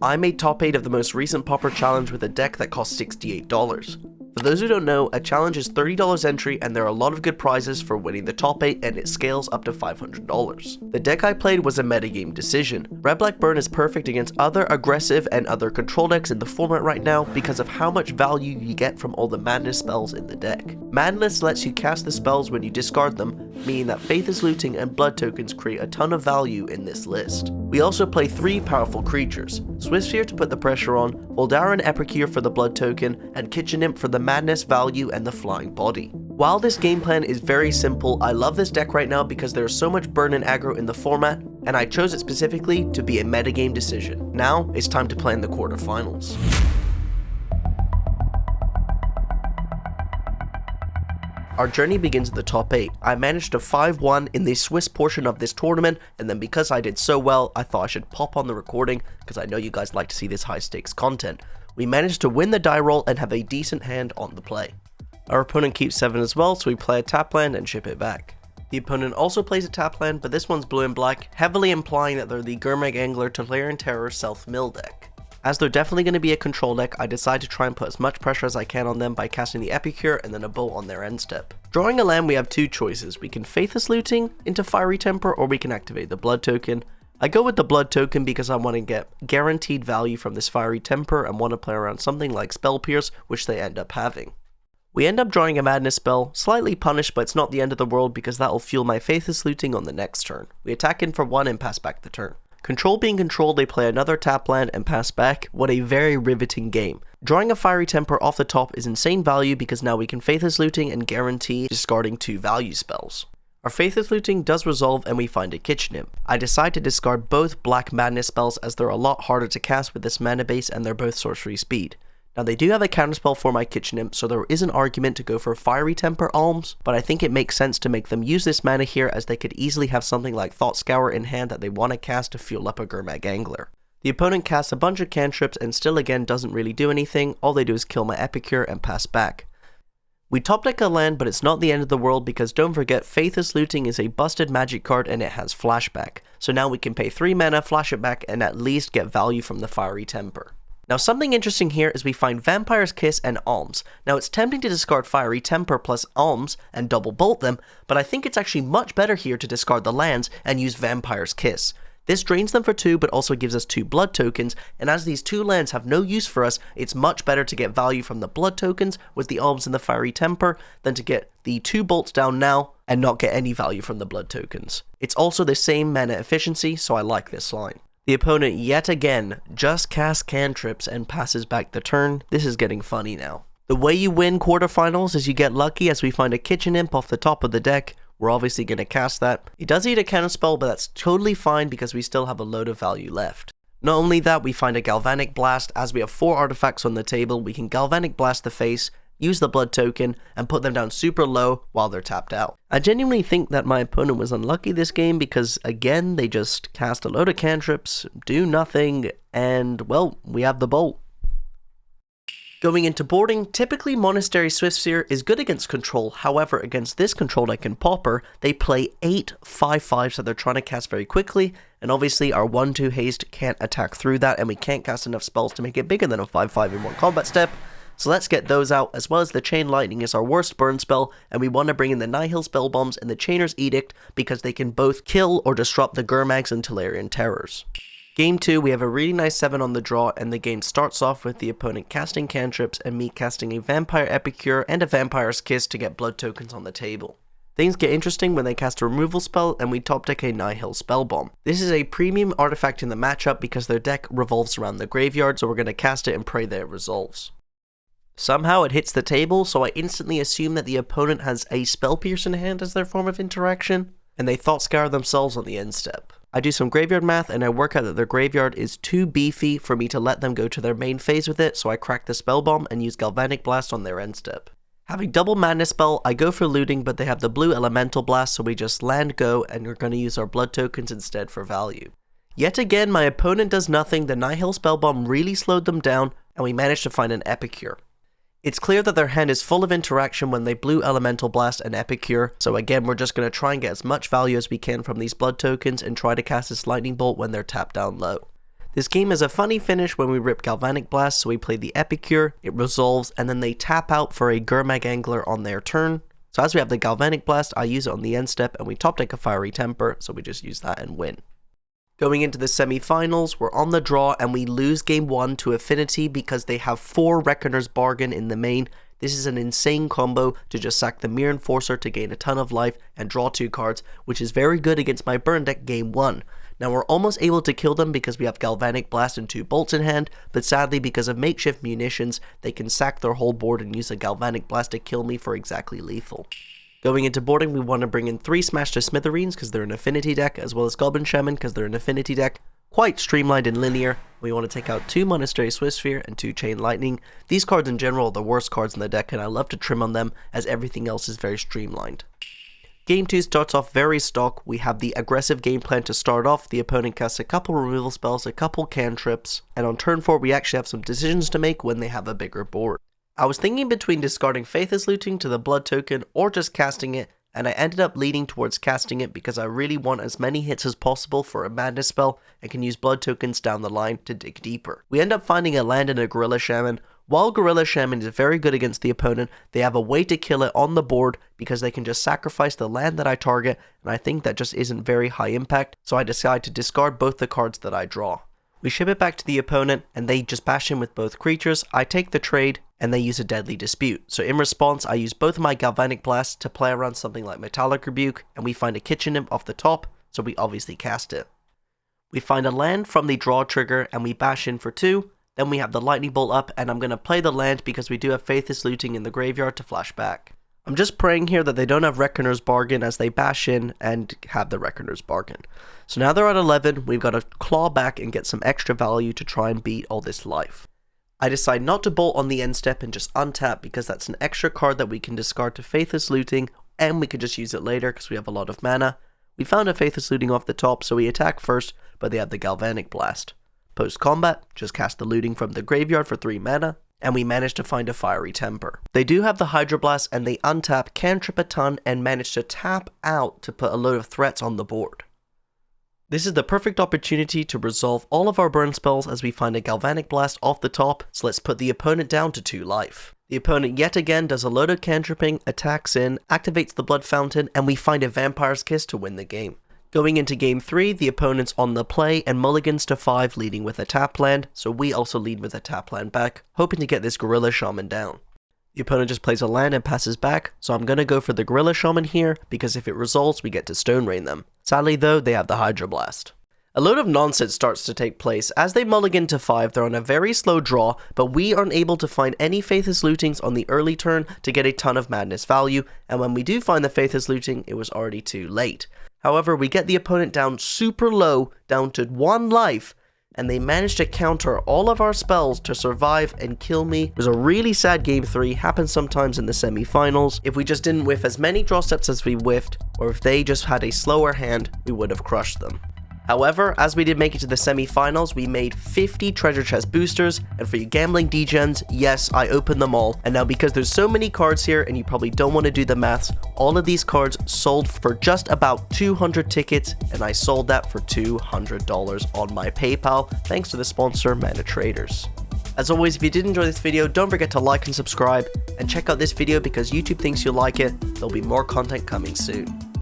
I made top 8 of the most recent Pauper challenge with a deck that cost $68. For those who don't know, a challenge is $30 entry and there are a lot of good prizes for winning the top 8 and it scales up to $500. The deck I played was a metagame decision. Red Black Burn is perfect against other aggressive and other control decks in the format right now because of how much value you get from all the madness spells in the deck. Madness lets you cast the spells when you discard them, meaning that Faith is Looting and Blood tokens create a ton of value in this list. We also play 3 powerful creatures, Swiftspear to put the pressure on, Voldaren Epicure for the Blood token, and Kitchen Imp for the madness value and the flying body. While this game plan is very simple, I love this deck right now because there's so much burn and aggro in the format, and I chose it specifically to be a metagame decision. Now, it's time to plan the quarterfinals. Our journey begins at the top 8. I managed to 5-1 in the Swiss portion of this tournament, and then because I did so well, I thought I should pop on the recording because I know you guys like to see this high stakes content. We managed to win the die roll and have a decent hand on the play. Our opponent keeps 7 as well, so we play a tap land and ship it back. The opponent also plays a tap land, but this one's blue and black, heavily implying that they're the Gurmag Angler Tolarian Terror self-mill deck. As they're definitely going to be a control deck, I decide to try and put as much pressure as I can on them by casting the Epicure and then a Bolt on their end step. Drawing a land, we have 2 choices. We can Faithless Looting into Fiery Temper, or we can activate the Blood token. I go with the Blood token because I want to get guaranteed value from this Fiery Temper and want to play around something like Spell Pierce, which they end up having. We end up drawing a Madness spell, slightly punished, but it's not the end of the world because that will fuel my Faithless Looting on the next turn. We attack in for 1 and pass back the turn. Control being controlled, they play another tap land and pass back. What a very riveting game. Drawing a Fiery Temper off the top is insane value because now we can Faithless Looting and guarantee discarding 2 value spells. Our Faithless Looting does resolve and we find a Kitchen Imp. I decide to discard both Black Madness spells as they're a lot harder to cast with this mana base and they're both sorcery speed. Now they do have a counterspell for my Kitchen Imp, so there is an argument to go for Fiery Temper Alms, but I think it makes sense to make them use this mana here as they could easily have something like Thought Scour in hand that they want to cast to fuel up a Gurmag Angler. The opponent casts a bunch of cantrips and still again doesn't really do anything, all they do is kill my Epicure and pass back. We top deck a land, but it's not the end of the world because don't forget Faithless Looting is a busted magic card and it has flashback. So now we can pay 3 mana, flash it back, and at least get value from the Fiery Temper. Now something interesting here is we find Vampire's Kiss and Alms. Now it's tempting to discard Fiery Temper plus Alms and double bolt them, but I think it's actually much better here to discard the lands and use Vampire's Kiss. This drains them for 2 but also gives us 2 blood tokens, and as these 2 lands have no use for us, it's much better to get value from the blood tokens with the Alms and the Fiery Temper than to get the 2 bolts down now and not get any value from the blood tokens. It's also the same mana efficiency, so I like this line. The opponent yet again just casts cantrips and passes back the turn. This is getting funny now. The way you win quarterfinals is you get lucky as we find a Kitchen Imp off the top of the deck. We're obviously going to cast that. It does eat a counterspell, but that's totally fine because we still have a load of value left. Not only that, we find a Galvanic Blast. As we have 4 artifacts on the table, we can Galvanic Blast the face, use the blood token, and put them down super low while they're tapped out. I genuinely think that my opponent was unlucky this game because, again, they just cast a load of cantrips, do nothing, and, well, we have the bolt. Going into boarding, typically Monastery Swiftspear is good against control, however against this control deck in Pauper, they play 8 5/5s that they're trying to cast very quickly, and obviously our 1/2 haste can't attack through that, and we can't cast enough spells to make it bigger than a 5/5 in one combat step, so let's get those out, as well as the Chain Lightning is our worst burn spell, and we want to bring in the Nihil Spell Bombs and the Chainer's Edict because they can both kill or disrupt the Gurmags and Tolarian Terrors. Game 2, we have a really nice 7 on the draw, and the game starts off with the opponent casting cantrips and me casting a Vampire Epicure and a Vampire's Kiss to get blood tokens on the table. Things get interesting when they cast a removal spell and we top deck a Nihil Spell Bomb. This is a premium artifact in the matchup because their deck revolves around the graveyard, so we're going to cast it and pray that it resolves. Somehow it hits the table, so I instantly assume that the opponent has a Spell Pierce in hand as their form of interaction, and they Thought Scour themselves on the end step. I do some graveyard math and I work out that their graveyard is too beefy for me to let them go to their main phase with it, so I crack the Spell Bomb and use Galvanic Blast on their end step. Having double Madness spell, I go for looting, but they have the blue Elemental Blast, so we just land go and we're going to use our blood tokens instead for value. Yet again, my opponent does nothing, the Nihil Spell Bomb really slowed them down, and we managed to find an Epicure. It's clear that their hand is full of interaction when they blue Elemental Blast and Epicure, so again we're just going to try and get as much value as we can from these blood tokens and try to cast this Lightning Bolt when they're tapped down low. This game has a funny finish when we rip Galvanic Blast, so we play the Epicure, it resolves, and then they tap out for a Gurmag Angler on their turn. So as we have the Galvanic Blast, I use it on the end step, and we top deck a Fiery Temper, so we just use that and win. Going into the semi-finals, we're on the draw, and we lose game 1 to Affinity because they have 4 Reckoner's Bargain in the main. This is an insane combo to just sack the Mirror Enforcer to gain a ton of life and draw 2 cards, which is very good against my burn deck game 1. Now we're almost able to kill them because we have Galvanic Blast and 2 bolts in hand, but sadly because of makeshift munitions, they can sack their whole board and use a Galvanic Blast to kill me for exactly lethal. Going into boarding, we want to bring in 3 Smash to Smithereens because they're an Affinity deck, as well as Goblin Shaman because they're an Affinity deck. Quite streamlined and linear. We want to take out 2 Monastery Swiftspear and 2 Chain Lightning. These cards in general are the worst cards in the deck, and I love to trim on them as everything else is very streamlined. Game 2 starts off very stock. We have the aggressive game plan to start off. The opponent casts a couple removal spells, a couple cantrips, and on turn 4 we actually have some decisions to make when they have a bigger board. I was thinking between discarding Faithless Looting to the blood token or just casting it, and I ended up leaning towards casting it because I really want as many hits as possible for a madness spell and can use blood tokens down the line to dig deeper. We end up finding a land in a Gorilla Shaman. While Gorilla Shaman is very good against the opponent, they have a way to kill it on the board because they can just sacrifice the land that I target, and I think that just isn't very high impact, so I decide to discard both the cards that I draw. We ship it back to the opponent, and they just bash in with both creatures. I take the trade, and they use a Deadly Dispute. So in response, I use both of my Galvanic Blasts to play around something like Metallic Rebuke, and we find a Kitchen Imp off the top, so we obviously cast it. We find a land from the draw trigger, and we bash in for 2. Then we have the Lightning Bolt up, and I'm going to play the land because we do have Faithless Looting in the graveyard to flash back. I'm just praying here that they don't have Reckoner's Bargain as they bash in and have the Reckoner's Bargain. So now they're at 11, we've got to claw back and get some extra value to try and beat all this life. I decide not to bolt on the end step and just untap because that's an extra card that we can discard to Faithless Looting, and we can just use it later because we have a lot of mana. We found a Faithless Looting off the top, so we attack first, but they have the Galvanic Blast. Post-combat, just cast the Looting from the graveyard for 3 mana, and we manage to find a Fiery Temper. They do have the Hydro Blast, and they untap, cantrip a ton, and manage to tap out to put a load of threats on the board. This is the perfect opportunity to resolve all of our burn spells as we find a Galvanic Blast off the top, so let's put the opponent down to 2 life. The opponent yet again does a load of cantripping, attacks in, activates the Blood Fountain, and we find a Vampire's Kiss to win the game. Going into game 3, the opponent's on the play and mulligans to 5, leading with a tap land, so we also lead with a tap land back, hoping to get this Gorilla Shaman down. The opponent just plays a land and passes back, so I'm going to go for the Gorilla Shaman here, because if it resolves, we get to Stone Rain them. Sadly though, they have the Hydro Blast. A load of nonsense starts to take place. As they mulligan to 5, they're on a very slow draw, but we aren't able to find any Faithless Lootings on the early turn to get a ton of madness value, and when we do find the Faithless Looting, it was already too late. However, we get the opponent down super low, down to 1 life, and they managed to counter all of our spells to survive and kill me. It was a really sad game 3, happens sometimes in the semi-finals. If we just didn't whiff as many draw steps as we whiffed, or if they just had a slower hand, we would have crushed them. However, as we did make it to the semi-finals, we made 50 treasure chest boosters, and for you gambling degens, yes, I opened them all. And now because there's so many cards here, and you probably don't want to do the maths, all of these cards sold for just about 200 tickets, and I sold that for $200 on my PayPal, thanks to the sponsor, Mana Traders. As always, if you did enjoy this video, don't forget to like and subscribe, and check out this video because YouTube thinks you'll like it. There'll be more content coming soon.